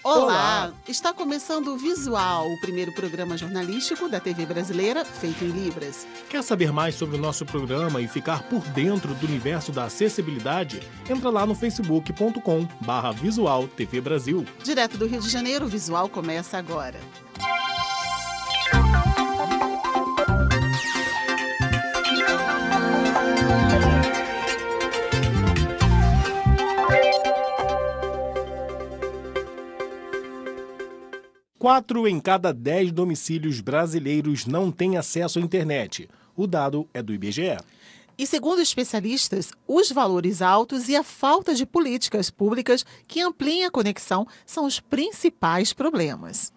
Olá! Está começando o Visual, o primeiro programa jornalístico da TV brasileira feito em Libras. Quer saber mais sobre o nosso programa e ficar por dentro do universo da acessibilidade? Entra lá no facebook.com/Visual TV Brasil. Direto do Rio de Janeiro, o Visual começa agora. Quatro em cada 10 domicílios brasileiros não têm acesso à internet. O dado é do IBGE. E segundo especialistas, os valores altos e a falta de políticas públicas que ampliem a conexão são os principais problemas.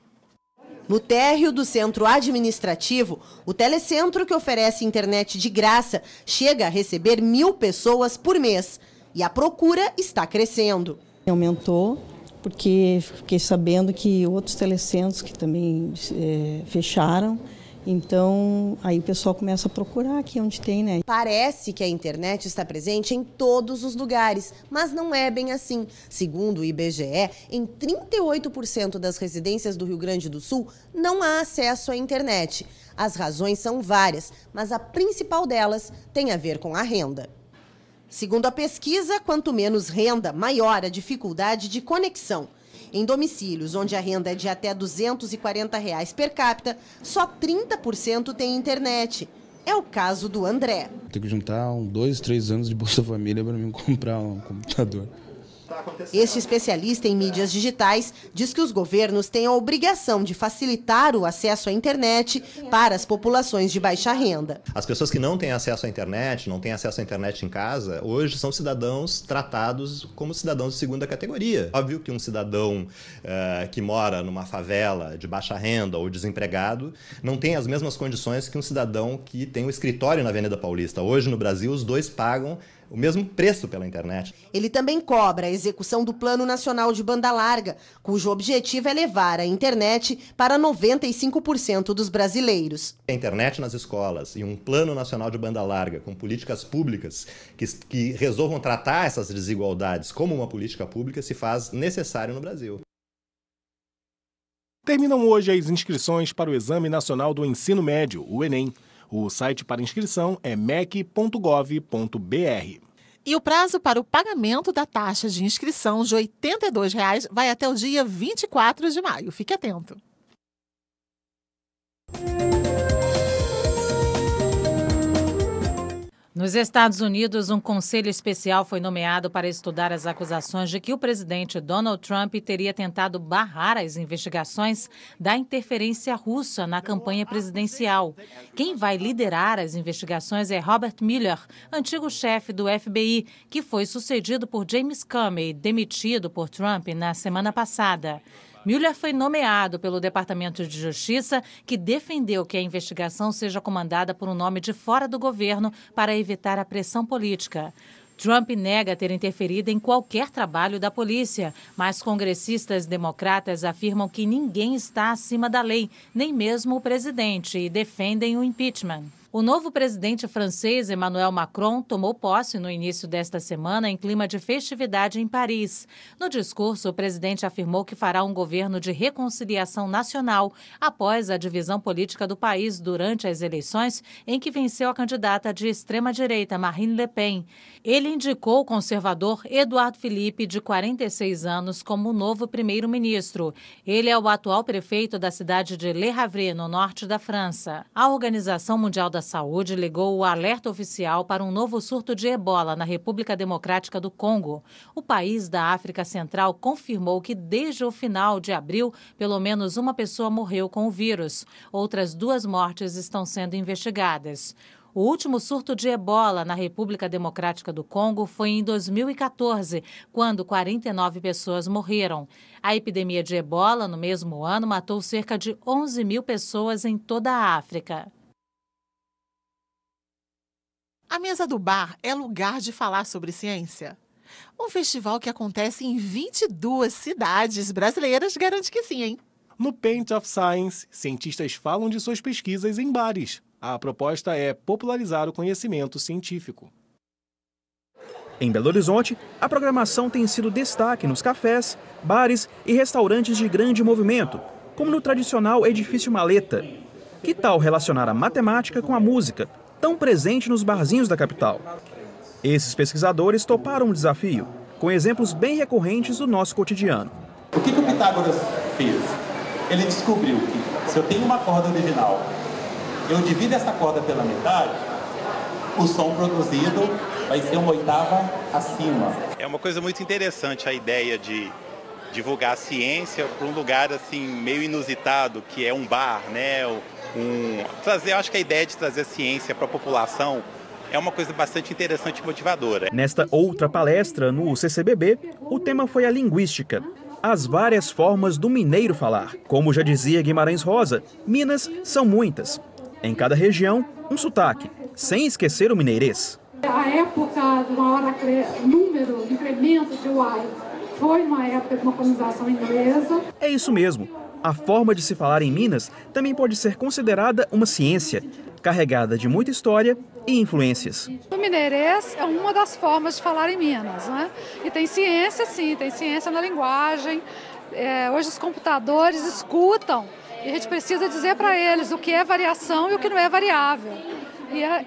No térreo do centro administrativo, o telecentro, que oferece internet de graça, chega a receber 1.000 pessoas por mês. E a procura está crescendo. Aumentou, porque fiquei sabendo que outros telecentros que também fecharam. Então, aí o pessoal começa a procurar aqui onde tem, né? Parece que a internet está presente em todos os lugares, mas não é bem assim. Segundo o IBGE, em 38% das residências do Rio Grande do Sul não há acesso à internet. As razões são várias, mas a principal delas tem a ver com a renda. Segundo a pesquisa, quanto menos renda, maior a dificuldade de conexão. Em domicílios onde a renda é de até R$ 240 per capita, só 30% tem internet. É o caso do André. Tem que juntar 2, 3 anos de Bolsa Família para mim comprar um computador. Este especialista em mídias digitais diz que os governos têm a obrigação de facilitar o acesso à internet para as populações de baixa renda. As pessoas que não têm acesso à internet, não têm acesso à internet em casa, hoje são cidadãos tratados como cidadãos de segunda categoria. Óbvio que um cidadão que mora numa favela de baixa renda ou desempregado não tem as mesmas condições que um cidadão que tem um escritório na Avenida Paulista. Hoje no Brasil os dois pagam o mesmo preço pela internet. Ele também cobra a execução do Plano Nacional de Banda Larga, cujo objetivo é levar a internet para 95% dos brasileiros. A internet nas escolas e um Plano Nacional de Banda Larga com políticas públicas que resolvam tratar essas desigualdades como uma política pública se faz necessário no Brasil. Terminam hoje as inscrições para o Exame Nacional do Ensino Médio, o Enem. O site para inscrição é mec.gov.br. E o prazo para o pagamento da taxa de inscrição de R$ 82 vai até o dia 24 de maio. Fique atento. Nos Estados Unidos, um conselho especial foi nomeado para estudar as acusações de que o presidente Donald Trump teria tentado barrar as investigações da interferência russa na campanha presidencial. Quem vai liderar as investigações é Robert Mueller, antigo chefe do FBI, que foi sucedido por James Comey, demitido por Trump na semana passada. Mueller foi nomeado pelo Departamento de Justiça, que defendeu que a investigação seja comandada por um nome de fora do governo para evitar a pressão política. Trump nega ter interferido em qualquer trabalho da polícia, mas congressistas democratas afirmam que ninguém está acima da lei, nem mesmo o presidente, e defendem o impeachment. O novo presidente francês, Emmanuel Macron, tomou posse no início desta semana em clima de festividade em Paris. No discurso, o presidente afirmou que fará um governo de reconciliação nacional após a divisão política do país durante as eleições em que venceu a candidata de extrema-direita, Marine Le Pen. Ele indicou o conservador Édouard Philippe, de 46 anos, como o novo primeiro-ministro. Ele é o atual prefeito da cidade de Le Havre, no norte da França. A Organização Mundial da Saúde ligou o alerta oficial para um novo surto de ebola na República Democrática do Congo. O país da África Central confirmou que desde o final de abril, pelo menos uma pessoa morreu com o vírus. Outras 2 mortes estão sendo investigadas. O último surto de ebola na República Democrática do Congo foi em 2014, quando 49 pessoas morreram. A epidemia de ebola, no mesmo ano, matou cerca de 11.000 pessoas em toda a África. A Mesa do Bar é lugar de falar sobre ciência. Um festival que acontece em 22 cidades brasileiras garante que sim, hein? No Paint of Science, cientistas falam de suas pesquisas em bares. A proposta é popularizar o conhecimento científico. Em Belo Horizonte, a programação tem sido destaque nos cafés, bares e restaurantes de grande movimento, como no tradicional Edifício Maleta. Que tal relacionar a matemática com a música, tão presente nos barzinhos da capital? Esses pesquisadores toparam o desafio, com exemplos bem recorrentes do nosso cotidiano. O que o Pitágoras fez? Ele descobriu que se eu tenho uma corda original, eu divido essa corda pela metade, o som produzido vai ser uma oitava acima. É uma coisa muito interessante a ideia de divulgar a ciência para um lugar assim meio inusitado, que é um bar, né? Eu acho que a ideia de trazer a ciência para a população é uma coisa bastante interessante e motivadora. Nesta outra palestra no CCBB, o tema foi a linguística, as várias formas do mineiro falar. Como já dizia Guimarães Rosa, Minas são muitas. Em cada região, um sotaque, sem esquecer o mineirês. A época do maior número, incremento de uai, foi uma época de uma colonização inglesa. É isso mesmo. A forma de se falar em Minas também pode ser considerada uma ciência, carregada de muita história e influências. O mineirês é uma das formas de falar em Minas, né? E tem ciência, sim, tem ciência na linguagem. Hoje os computadores escutam e a gente precisa dizer para eles o que é variação e o que não é variável.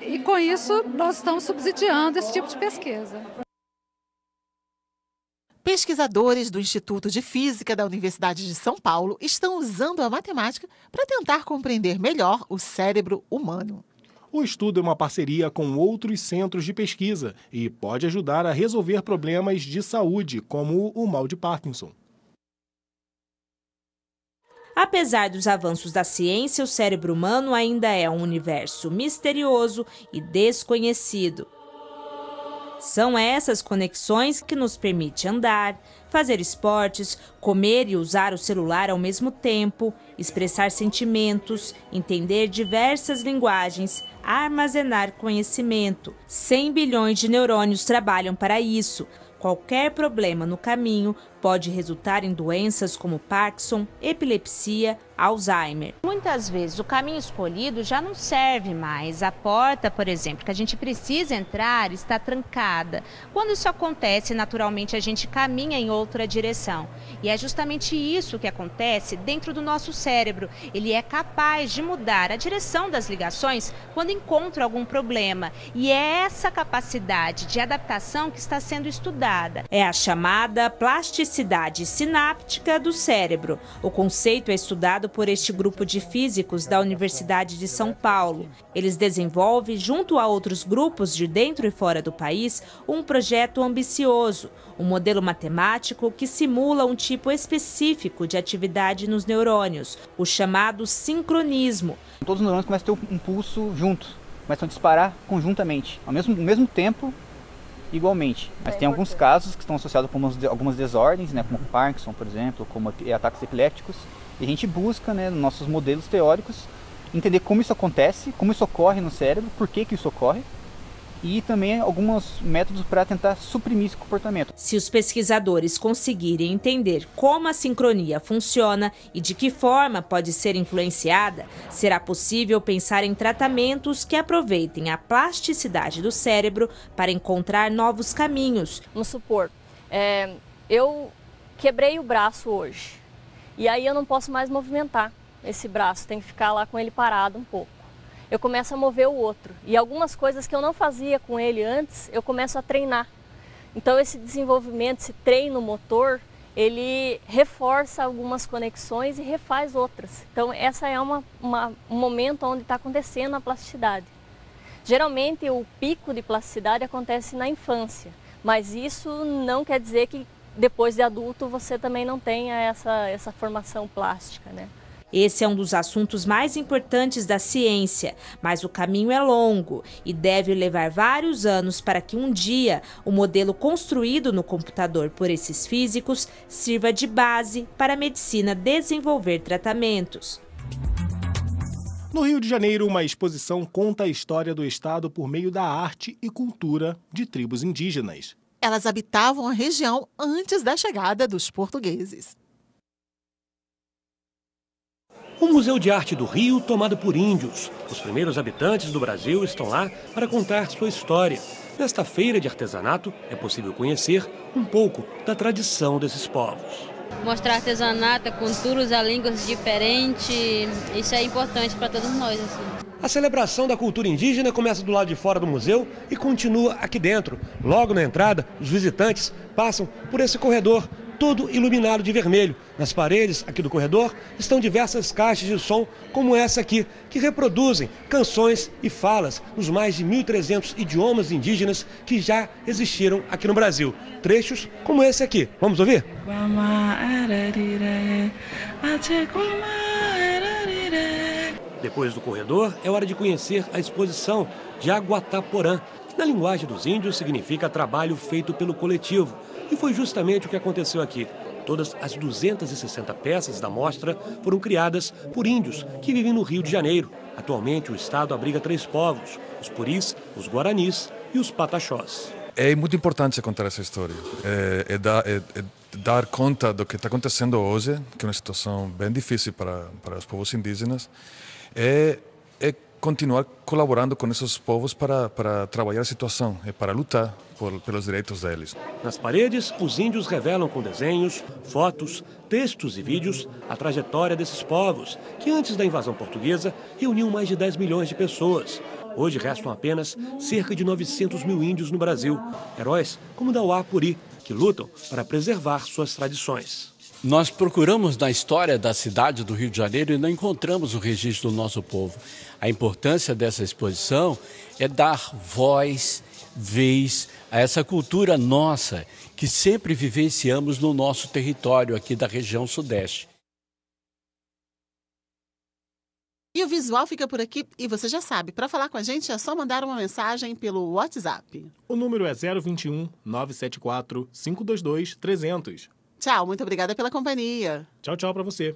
E com isso nós estamos subsidiando esse tipo de pesquisa. Pesquisadores do Instituto de Física da Universidade de São Paulo estão usando a matemática para tentar compreender melhor o cérebro humano. O estudo é uma parceria com outros centros de pesquisa e pode ajudar a resolver problemas de saúde, como o mal de Parkinson. Apesar dos avanços da ciência, o cérebro humano ainda é um universo misterioso e desconhecido. São essas conexões que nos permitem andar, fazer esportes, comer e usar o celular ao mesmo tempo, expressar sentimentos, entender diversas linguagens, armazenar conhecimento. 100 bilhões de neurônios trabalham para isso. Qualquer problema no caminho pode resultar em doenças como Parkinson, epilepsia, Alzheimer. Muitas vezes o caminho escolhido já não serve mais. A porta, por exemplo, que a gente precisa entrar está trancada. Quando isso acontece, naturalmente a gente caminha em outra direção. E é justamente isso que acontece dentro do nosso cérebro. Ele é capaz de mudar a direção das ligações quando encontra algum problema. E é essa capacidade de adaptação que está sendo estudada. É a chamada plasticidade sináptica do cérebro. O conceito é estudado por este grupo de físicos da Universidade de São Paulo. Eles desenvolvem, junto a outros grupos de dentro e fora do país, um projeto ambicioso, um modelo matemático que simula um tipo específico de atividade nos neurônios, o chamado sincronismo. Todos os neurônios começam a ter um pulso junto, começam a disparar conjuntamente, ao mesmo tempo, igualmente. Mas tem alguns casos que estão associados com algumas desordens, né, como Parkinson, por exemplo, como ataques epilépticos. E a gente busca, né, nos nossos modelos teóricos, entender como isso acontece, como isso ocorre no cérebro, por que isso ocorre, e também alguns métodos para tentar suprimir esse comportamento. Se os pesquisadores conseguirem entender como a sincronia funciona e de que forma pode ser influenciada, será possível pensar em tratamentos que aproveitem a plasticidade do cérebro para encontrar novos caminhos. Vamos supor, eu quebrei o braço hoje. E aí eu não posso mais movimentar esse braço, tem que ficar lá com ele parado um pouco. Eu começo a mover o outro. E algumas coisas que eu não fazia com ele antes, eu começo a treinar. Então esse desenvolvimento, esse treino motor, ele reforça algumas conexões e refaz outras. Então essa é um momento onde está acontecendo a plasticidade. Geralmente o pico de plasticidade acontece na infância, mas isso não quer dizer que depois de adulto você também não tenha essa formação plástica, né? Esse é um dos assuntos mais importantes da ciência, mas o caminho é longo e deve levar vários anos para que um dia o modelo construído no computador por esses físicos sirva de base para a medicina desenvolver tratamentos. No Rio de Janeiro, uma exposição conta a história do estado por meio da arte e cultura de tribos indígenas. Elas habitavam a região antes da chegada dos portugueses. O Museu de Arte do Rio, tomado por índios. Os primeiros habitantes do Brasil estão lá para contar sua história. Nesta feira de artesanato é possível conhecer um pouco da tradição desses povos. Mostrar artesanato, culturas, línguas diferentes, isso é importante para todos nós. Assim. A celebração da cultura indígena começa do lado de fora do museu e continua aqui dentro. Logo na entrada, os visitantes passam por esse corredor, todo iluminado de vermelho. Nas paredes aqui do corredor estão diversas caixas de som, como essa aqui, que reproduzem canções e falas nos mais de 1.300 idiomas indígenas que já existiram aqui no Brasil. Trechos como esse aqui. Vamos ouvir? Depois do corredor, é hora de conhecer a exposição de Aguataporã. Na linguagem dos índios, significa trabalho feito pelo coletivo. E foi justamente o que aconteceu aqui. Todas as 260 peças da mostra foram criadas por índios que vivem no Rio de Janeiro. Atualmente, o estado abriga 3 povos: os Puris, os Guaranis e os Pataxós. É muito importante contar essa história. Dar conta do que está acontecendo hoje, que é uma situação bem difícil para os povos indígenas, é continuar colaborando com esses povos para trabalhar a situação e para lutar pelos direitos deles. Nas paredes, os índios revelam com desenhos, fotos, textos e vídeos a trajetória desses povos, que antes da invasão portuguesa reuniam mais de 10 milhões de pessoas. Hoje restam apenas cerca de 900 mil índios no Brasil, heróis como Dauá Puri, que lutam para preservar suas tradições. Nós procuramos na história da cidade do Rio de Janeiro e não encontramos o registro do nosso povo. A importância dessa exposição é dar voz, vez a essa cultura nossa, que sempre vivenciamos no nosso território aqui da região Sudeste. E o Visual fica por aqui e você já sabe, para falar com a gente é só mandar uma mensagem pelo WhatsApp. O número é 021 974 522 300. Tchau, muito obrigada pela companhia. Tchau, tchau para você.